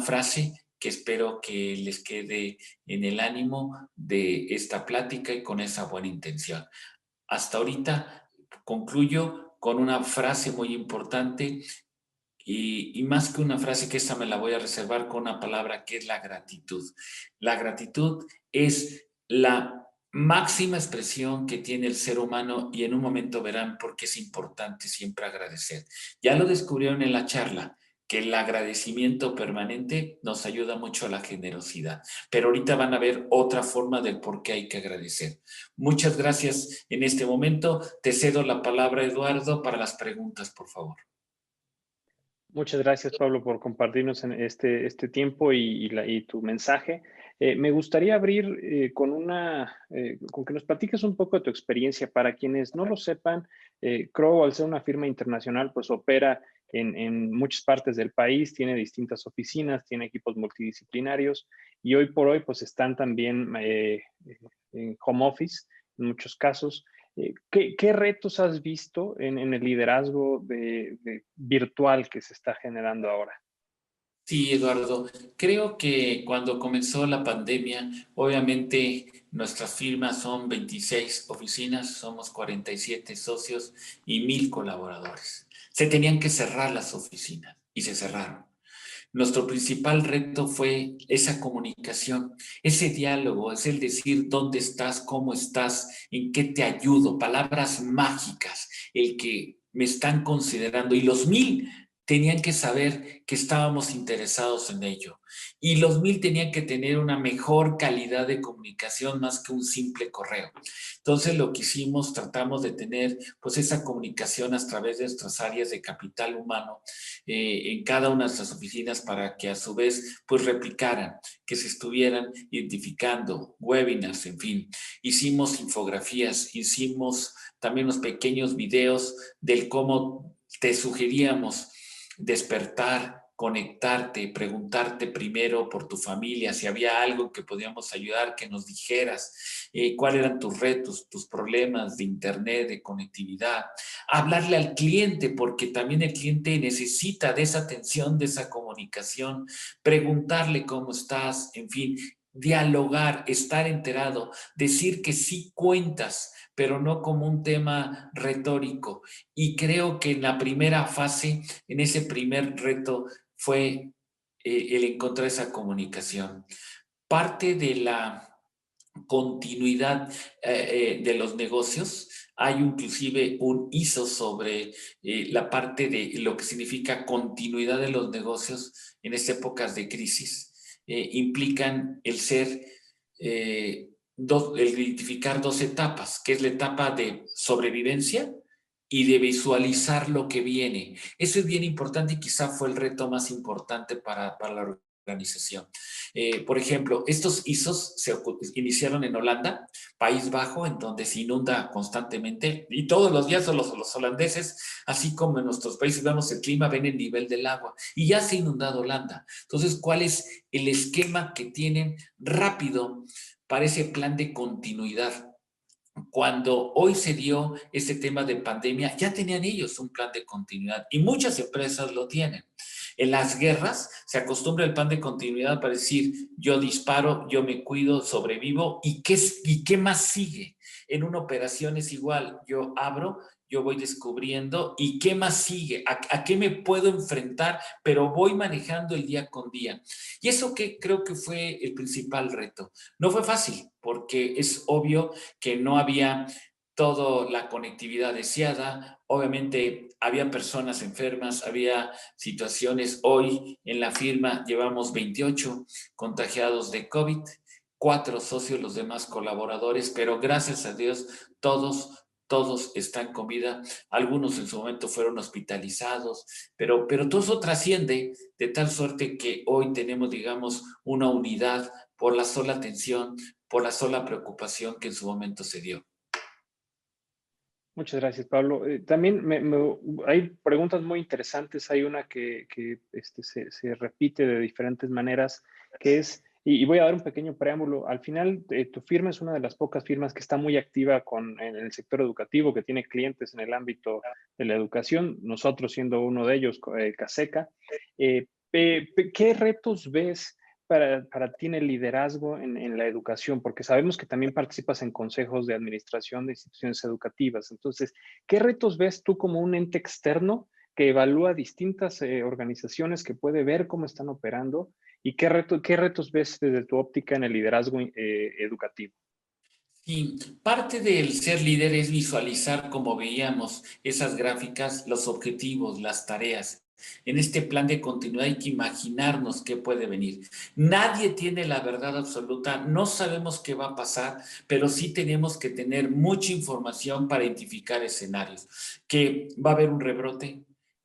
frase que espero que les quede en el ánimo de esta plática y con esa buena intención. Hasta ahorita concluyo con una frase muy importante y más que una frase, que esa me la voy a reservar, con una palabra que es la gratitud. La gratitud es la máxima expresión que tiene el ser humano y en un momento verán por qué es importante siempre agradecer. Ya lo descubrieron en la charla, que el agradecimiento permanente nos ayuda mucho a la generosidad. Pero ahorita van a ver otra forma del por qué hay que agradecer. Muchas gracias en este momento. Te cedo la palabra, Eduardo, para las preguntas, por favor.
Muchas gracias, Pablo, por compartirnos en este tiempo y tu mensaje. Me gustaría abrir con que nos platiques un poco de tu experiencia. Para quienes no lo sepan, Crow, al ser una firma internacional, pues opera en muchas partes del país, tiene distintas oficinas, tiene equipos multidisciplinarios y hoy por hoy pues están también en home office en muchos casos. ¿Qué retos has visto en el liderazgo virtual que se está generando ahora?
Sí, Eduardo, creo que cuando comenzó la pandemia, obviamente nuestras firmas son 26 oficinas, somos 47 socios y 1,000 colaboradores. Se tenían que cerrar las oficinas y se cerraron. Nuestro principal reto fue esa comunicación, ese diálogo, es el decir dónde estás, en qué te ayudo, palabras mágicas, el que me están considerando y los 1,000 tenían que saber que estábamos interesados en ello y los 1,000 tenían que tener una mejor calidad de comunicación más que un simple correo. Entonces lo que hicimos, tratamos de tener pues esa comunicación a través de nuestras áreas de capital humano en cada una de nuestras oficinas para que a su vez pues replicaran, que se estuvieran identificando, webinars, en fin. Hicimos infografías, hicimos también unos pequeños videos del cómo te sugeríamos despertar, conectarte, preguntarte primero por tu familia, si había algo que podíamos ayudar, que nos dijeras cuáles eran tus retos, tus problemas de internet, de conectividad, hablarle al cliente, porque también el cliente necesita de esa atención, de esa comunicación, preguntarle cómo estás, en fin, dialogar, estar enterado, decir que sí cuentas, pero no como un tema retórico. Y creo que en la primera fase, en ese primer reto, fue el encontrar esa comunicación. Parte de la continuidad de los negocios. Hay inclusive un ISO sobre la parte de lo que significa continuidad de los negocios en estas épocas de crisis. Implican el ser, el identificar dos etapas, que es la etapa de sobrevivencia y de visualizar lo que viene. Eso es bien importante y quizá fue el reto más importante para la organización. Por ejemplo, estos ISOs se iniciaron en Holanda, País Bajo, en donde se inunda constantemente y todos los días los holandeses, así como en nuestros países vemos el clima, ven el nivel del agua y ya se ha inundado Holanda. Entonces, ¿cuál es el esquema que tienen rápido para ese plan de continuidad? Cuando hoy se dio este tema de pandemia, ya tenían ellos un plan de continuidad y muchas empresas lo tienen. En las guerras se acostumbra el plan de continuidad para decir, yo disparo, yo me cuido, sobrevivo, ¿y qué más sigue? En una operación es igual, yo abro, yo voy descubriendo, ¿y qué más sigue? ¿A qué me puedo enfrentar? Pero voy manejando el día con día. Y eso que creo que fue el principal reto. No fue fácil, porque es obvio que no había toda la conectividad deseada. Obviamente había personas enfermas, había situaciones. Hoy en la firma llevamos 28 contagiados de COVID, 4 socios, los demás colaboradores, pero gracias a Dios todos están con vida. Algunos en su momento fueron hospitalizados, pero todo eso trasciende de tal suerte que hoy tenemos, digamos, una unidad por la sola atención, por la sola preocupación que en su momento se dio.
Muchas gracias, Pablo. También hay preguntas muy interesantes. Hay una que se repite de diferentes maneras, que es, y voy a dar un pequeño preámbulo. Al final, tu firma es una de las pocas firmas que está muy activa en el sector educativo, que tiene clientes en el ámbito de la educación, nosotros siendo uno de ellos, Caseca. ¿Qué retos ves para ti en el liderazgo en la educación? Porque sabemos que también participas en consejos de administración de instituciones educativas. Entonces, ¿qué retos ves tú como un ente externo que evalúa distintas organizaciones, que puede ver cómo están operando? ¿Y qué retos ves desde tu óptica en el liderazgo educativo?
Y parte del ser líder es visualizar, como veíamos, esas gráficas, los objetivos, las tareas. En este plan de continuidad hay que imaginarnos qué puede venir. Nadie tiene la verdad absoluta, no sabemos qué va a pasar, pero sí tenemos que tener mucha información para identificar escenarios. Que va a haber un rebrote,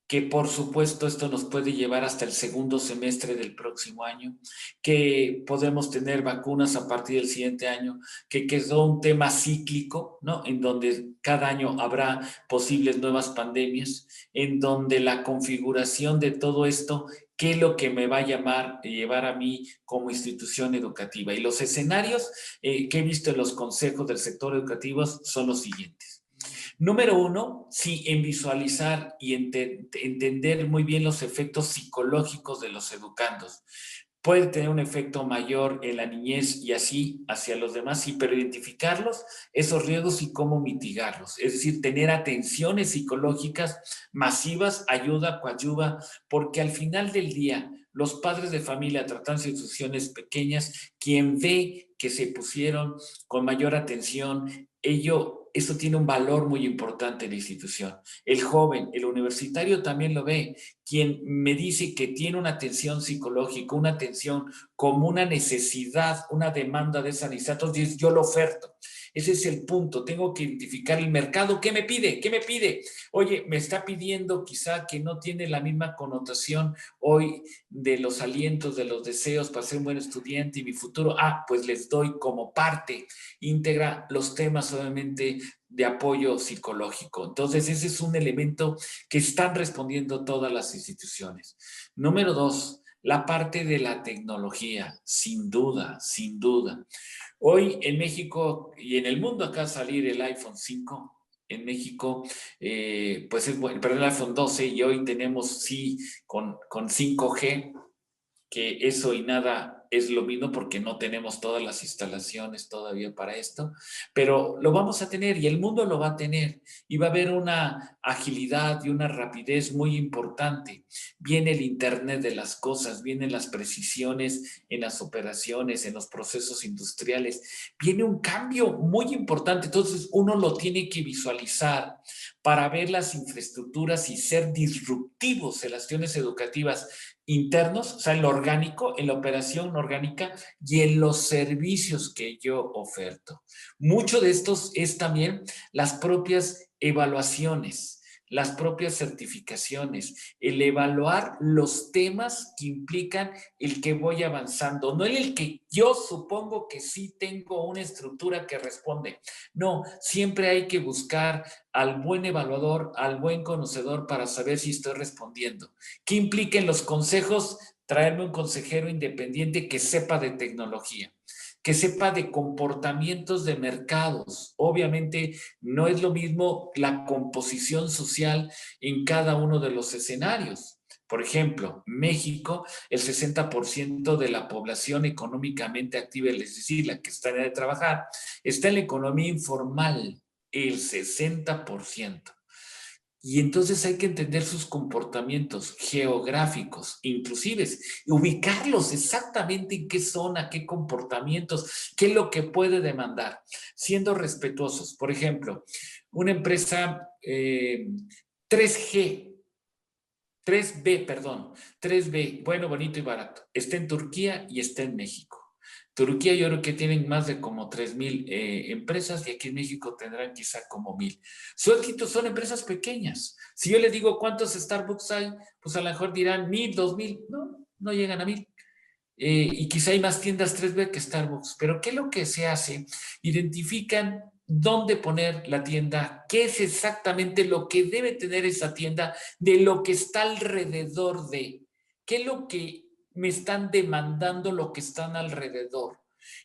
que por supuesto esto nos puede llevar hasta el segundo semestre del próximo año, que podemos tener vacunas a partir del siguiente año, que quedó un tema cíclico, ¿no? En donde cada año habrá posibles nuevas pandemias, en donde la configuración de todo esto, qué es lo que me va a llevar a mí como institución educativa. Y los escenarios que he visto en los consejos del sector educativo son los siguientes. Número uno, sí, en visualizar y entender muy bien los efectos psicológicos de los educandos. Puede tener un efecto mayor en la niñez y así hacia los demás, sí, pero identificarlos, esos riesgos y cómo mitigarlos. Es decir, tener atenciones psicológicas masivas ayuda, coadyuva, porque al final del día, los padres de familia, tratándose de instituciones pequeñas, quien ve que se pusieron con mayor atención, eso tiene un valor muy importante en la institución. El joven, el universitario también lo ve. Quien me dice que tiene una atención psicológica, una atención como una necesidad, una demanda de esa necesidad, entonces yo lo oferto. Ese es el punto. Tengo que identificar el mercado. ¿Qué me pide? ¿Qué me pide? Oye, me está pidiendo quizá que no tiene la misma connotación hoy de los alientos, de los deseos para ser un buen estudiante y mi futuro. Pues les doy como parte íntegra los temas, obviamente, de apoyo psicológico. Entonces, ese es un elemento que están respondiendo todas las instituciones. Número dos, la parte de la tecnología, sin duda, sin duda. Hoy en México y en el mundo acaba de salir el iPhone 5. En México, pues es bueno, perdón, el iPhone 12 y hoy tenemos, sí, con 5G, que eso y nada es lo mismo porque no tenemos todas las instalaciones todavía para esto, pero lo vamos a tener y el mundo lo va a tener y va a haber una agilidad y una rapidez muy importante. Viene el Internet de las cosas, vienen las precisiones en las operaciones, en los procesos industriales, viene un cambio muy importante, entonces uno lo tiene que visualizar para ver las infraestructuras y ser disruptivos en las acciones educativas internos, o sea, en lo orgánico, en la operación orgánica y en los servicios que yo oferto. Mucho de estos es también las propias evaluaciones, las propias certificaciones, el evaluar los temas que implican el que voy avanzando, no en el que yo supongo que sí tengo una estructura que responde. No, siempre hay que buscar al buen evaluador, al buen conocedor para saber si estoy respondiendo. ¿Qué implica en los consejos? Traerme un consejero independiente que sepa de tecnología, que sepa de comportamientos de mercados. Obviamente no es lo mismo la composición social en cada uno de los escenarios. Por ejemplo, México, el 60% de la población económicamente activa, es decir, la que está en edad de trabajar, está en la economía informal, el 60%. Y entonces hay que entender sus comportamientos geográficos, inclusive ubicarlos exactamente en qué zona, qué comportamientos, qué es lo que puede demandar, siendo respetuosos. Por ejemplo, una empresa 3G, 3B, perdón, 3B, bueno, bonito y barato, está en Turquía y está en México. Turquía yo creo que tienen más de como 3,000 empresas y aquí en México tendrán quizá como 1,000. Su éxito son empresas pequeñas. Si yo les digo cuántos Starbucks hay, pues a lo mejor dirán 1,000, 2,000. No, no llegan a 1,000. Y quizá hay más tiendas 3B que Starbucks. Pero ¿qué es lo que se hace? Identifican dónde poner la tienda, qué es exactamente lo que debe tener esa tienda de lo que está alrededor de, qué es lo que me están demandando lo que están alrededor.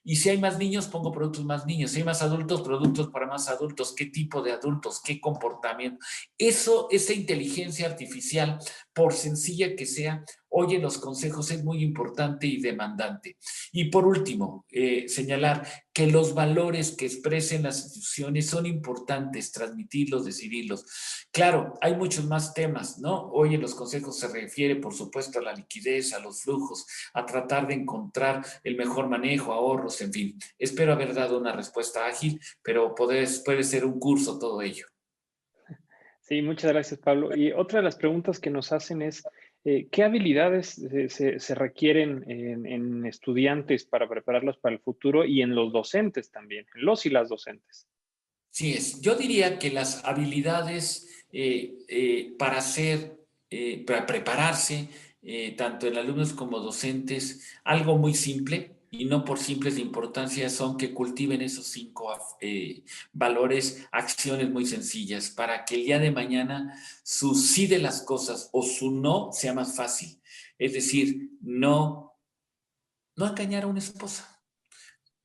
Y si hay más niños, pongo productos más niños. Si hay más adultos, productos para más adultos. ¿Qué tipo de adultos? ¿Qué comportamiento? Eso, esa inteligencia artificial, por sencilla que sea, hoy en los consejos es muy importante y demandante. Y por último, señalar que los valores que expresen las instituciones son importantes, transmitirlos, decidirlos. Claro, hay muchos más temas, ¿no? Hoy en los consejos se refiere, por supuesto, a la liquidez, a los flujos, a tratar de encontrar el mejor manejo, ahorros, en fin. Espero haber dado una respuesta ágil, pero puede ser un curso todo ello.
Sí, muchas gracias, Pablo. Y otra de las preguntas que nos hacen es, ¿qué habilidades se requieren en estudiantes para prepararlos para el futuro y en los docentes también, en los y las docentes?
Sí es. Yo diría que las habilidades para ser para prepararse, tanto en alumnos como docentes, algo muy simple, y no por simples de importancia, son que cultiven esos 5 valores, acciones muy sencillas, para que el día de mañana su sí de las cosas o su no sea más fácil. Es decir, no engañar a una esposa,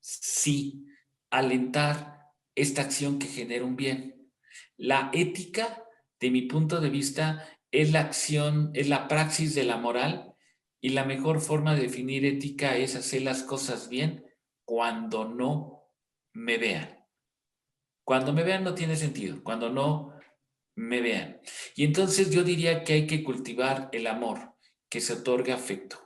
sí alentar esta acción que genera un bien. La ética, de mi punto de vista, es la acción, es la praxis de la moral, y la mejor forma de definir ética es hacer las cosas bien cuando no me vean. Cuando me vean no tiene sentido, cuando no me vean. Y entonces yo diría que hay que cultivar el amor, que se otorgue afecto,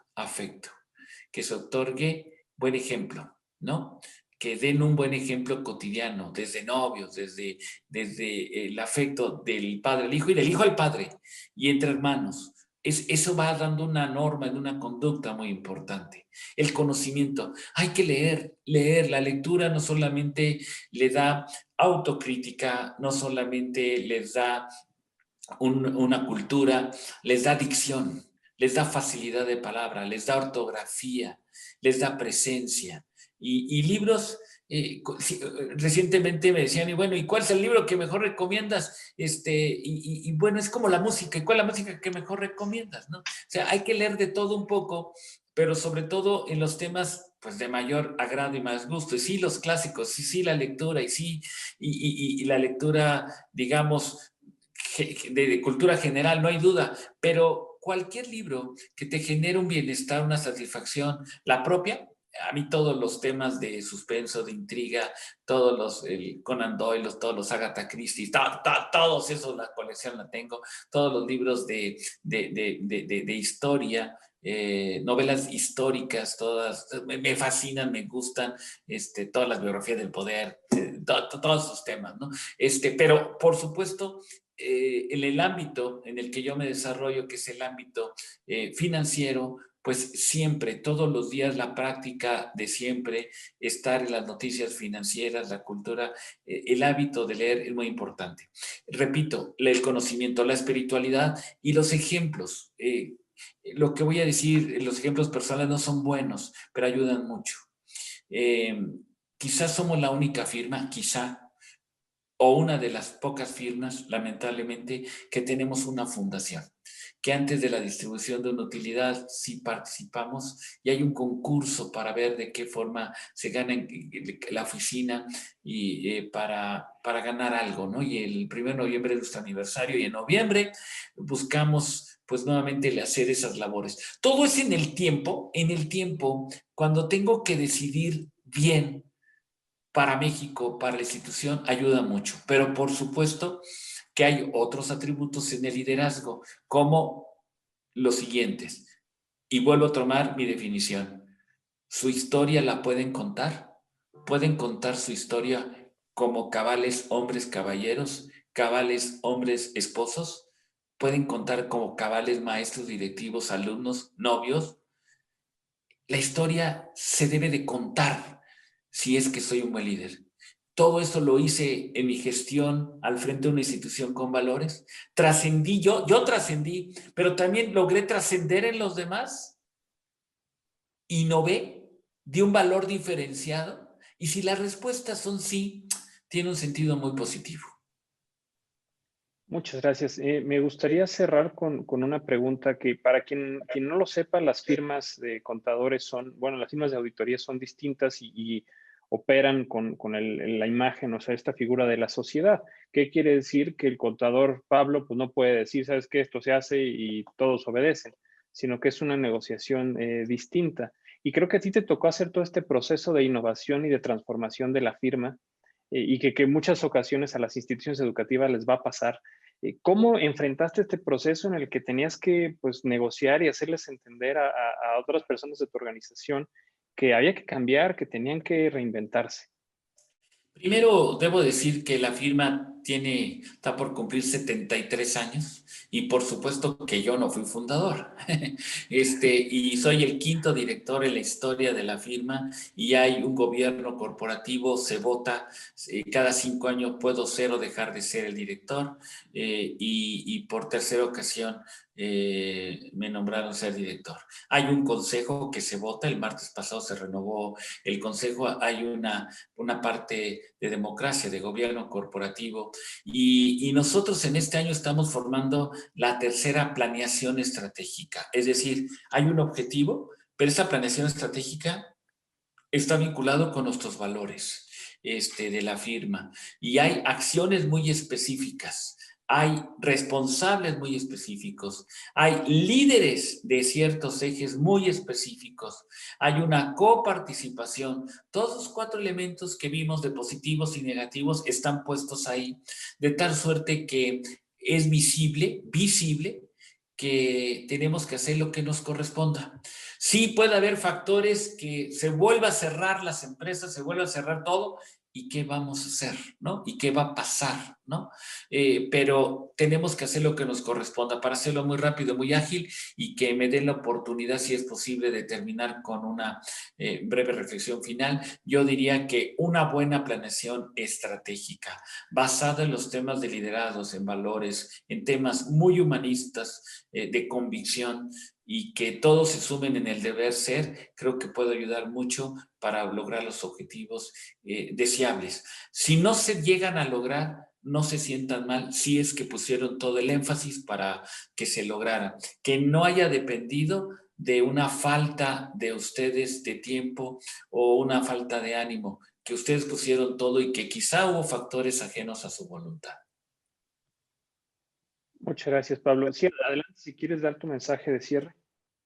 que se otorgue buen ejemplo, ¿no? Que den un buen ejemplo cotidiano, desde novios, desde el afecto del padre al hijo y del hijo al padre, y entre hermanos. Eso va dando una norma en una conducta muy importante. El conocimiento. Hay que leer. La lectura no solamente le da autocrítica, no solamente les da una cultura, les da dicción, les da facilidad de palabra, les da ortografía, les da presencia. Y libros, recientemente me decían, y bueno, ¿y cuál es el libro que mejor recomiendas? Y bueno, es como la música, ¿y cuál es la música que mejor recomiendas? ¿No? O sea, hay que leer de todo un poco, pero sobre todo en los temas pues de mayor agrado y más gusto. Y sí, los clásicos, sí, la lectura, y sí, y la lectura, digamos, de cultura general, no hay duda, pero cualquier libro que te genere un bienestar, una satisfacción, la propia. A mí todos los temas de suspenso, de intriga, todos el Conan Doyle, todos los Agatha Christie, todos esos, la colección la tengo, todos los libros de historia, novelas históricas, todas me fascinan, me gustan, todas las biografías del poder, todos esos temas, ¿no? Pero por supuesto, en el ámbito en el que yo me desarrollo, que es el ámbito financiero, pues siempre, todos los días, la práctica de siempre, estar en las noticias financieras, la cultura, el hábito de leer es muy importante. Repito, el conocimiento, la espiritualidad y los ejemplos. Lo que voy a decir, los ejemplos personales no son buenos, pero ayudan mucho. Quizás somos la única firma, quizá, o una de las pocas firmas, lamentablemente, que tenemos una fundación, que antes de la distribución de una utilidad sí participamos, y hay un concurso para ver de qué forma se gana la oficina, y para ganar algo, ¿no? Y el 1 de noviembre es nuestro aniversario, y en noviembre buscamos pues nuevamente hacer esas labores. Todo es en el tiempo, cuando tengo que decidir bien para México, para la institución, ayuda mucho. Pero por supuesto que hay otros atributos en el liderazgo, como los siguientes. Y vuelvo a tomar mi definición. Su historia la pueden contar su historia como cabales hombres caballeros, cabales hombres esposos, pueden contar como cabales maestros, directivos, alumnos, novios. La historia se debe de contar si es que soy un buen líder. Todo esto lo hice en mi gestión al frente de una institución con valores. Trascendí, yo trascendí, pero también logré trascender en los demás. Innové, di un valor diferenciado. Y si las respuestas son sí, tiene un sentido muy positivo.
Muchas gracias. Me gustaría cerrar con una pregunta que para quien no lo sepa, las firmas de contadores son, bueno, las firmas de auditoría son distintas y operan con la imagen, o sea, esta figura de la sociedad. ¿Qué quiere decir? Que el contador Pablo pues no puede decir, sabes que esto se hace y todos obedecen, sino que es una negociación distinta. Y creo que a ti te tocó hacer todo este proceso de innovación y de transformación de la firma y que en muchas ocasiones a las instituciones educativas les va a pasar. ¿Cómo enfrentaste este proceso en el que tenías que pues, negociar y hacerles entender a otras personas de tu organización que había que cambiar, que tenían que reinventarse?
Primero, debo decir que la firma está por cumplir 73 años, y por supuesto que yo no fui fundador. Y soy el quinto director en la historia de la firma, y hay un gobierno corporativo, se vota, cada 5 años puedo ser o dejar de ser el director, y por tercera ocasión me nombraron ser director. Hay un consejo que se vota, el martes pasado se renovó el consejo, hay una parte de democracia, de gobierno corporativo, y nosotros en este año estamos formando la tercera planeación estratégica, es decir, hay un objetivo, pero esa planeación estratégica está vinculado con nuestros valores de la firma y hay acciones muy específicas, hay responsables muy específicos, hay líderes de ciertos ejes muy específicos, hay una coparticipación. Todos los 4 elementos que vimos de positivos y negativos están puestos ahí, de tal suerte que es visible que tenemos que hacer lo que nos corresponda. Sí puede haber factores que se vuelva a cerrar las empresas, se vuelva a cerrar todo, ¿y qué vamos a hacer? ¿No? ¿Y qué va a pasar? ¿No? Pero tenemos que hacer lo que nos corresponda para hacerlo muy rápido, muy ágil y que me den la oportunidad, si es posible, de terminar con una breve reflexión final. Yo diría que una buena planeación estratégica basada en los temas de liderados, en valores, en temas muy humanistas, de convicción, y que todos se sumen en el deber ser, creo que puede ayudar mucho para lograr los objetivos deseables. Si no se llegan a lograr, no se sientan mal si es que pusieron todo el énfasis para que se lograra. Que no haya dependido de una falta de ustedes de tiempo o una falta de ánimo, que ustedes pusieron todo y que quizá hubo factores ajenos a su voluntad.
Muchas gracias, Pablo. Sí, adelante, si quieres dar tu mensaje de cierre.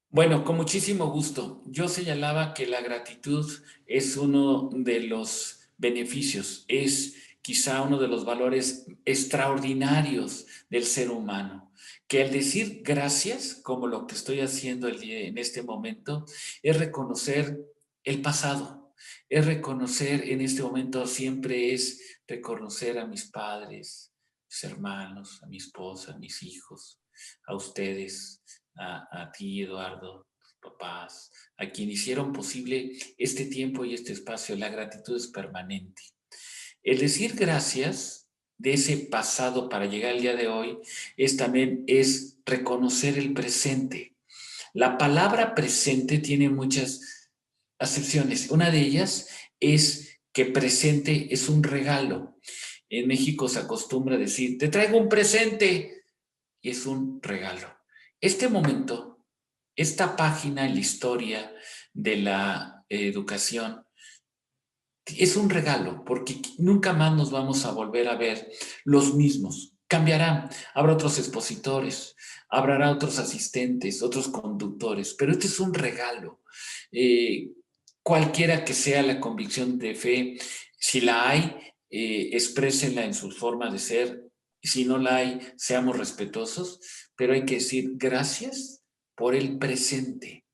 Bueno, con muchísimo gusto. Yo señalaba que la gratitud es uno de los beneficios, es quizá uno de los valores extraordinarios del ser humano. Que el decir gracias, como lo que estoy haciendo en este momento, es reconocer el pasado, es reconocer en este momento, siempre es reconocer a mis padres, mis hermanos, a mi esposa, a mis hijos, a ustedes, a ti, Eduardo, tus papás, a quien hicieron posible este tiempo y este espacio. La gratitud es permanente. El decir gracias de ese pasado para llegar al día de hoy es reconocer el presente. La palabra presente tiene muchas acepciones. Una de ellas es que presente es un regalo. En México se acostumbra a decir, te traigo un presente, y es un regalo. Este momento, esta página en la historia de la educación, es un regalo, porque nunca más nos vamos a volver a ver los mismos. Cambiarán, habrá otros expositores, habrá otros asistentes, otros conductores, pero este es un regalo. Cualquiera que sea la convicción de fe, si la hay, exprésenla en su forma de ser. Si no la hay, seamos respetuosos, pero hay que decir gracias por el presente.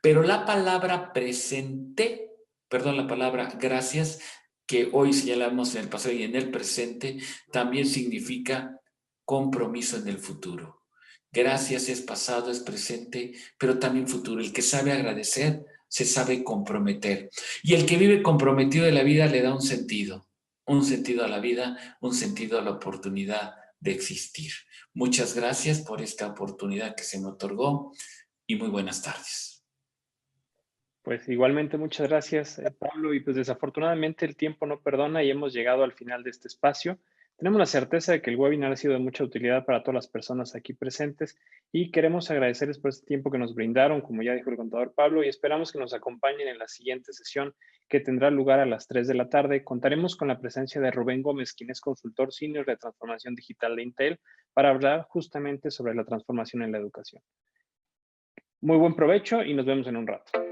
Pero la palabra presente, perdón, la palabra gracias, que hoy señalamos en el pasado y en el presente, también significa compromiso en el futuro. Gracias es pasado, es presente, pero también futuro. El que sabe agradecer, se sabe comprometer. Y el que vive comprometido de la vida le da un sentido a la vida, un sentido a la oportunidad de existir. Muchas gracias por esta oportunidad que se me otorgó y muy buenas tardes.
Pues igualmente muchas gracias, Pablo, y pues desafortunadamente el tiempo no perdona y hemos llegado al final de este espacio. Tenemos la certeza de que el webinar ha sido de mucha utilidad para todas las personas aquí presentes y queremos agradecerles por este tiempo que nos brindaron, como ya dijo el contador Pablo, y esperamos que nos acompañen en la siguiente sesión que tendrá lugar a las 3 de la tarde. Contaremos con la presencia de Rubén Gómez, quien es consultor senior de transformación digital de Intel, para hablar justamente sobre la transformación en la educación. Muy buen provecho y nos vemos en un rato.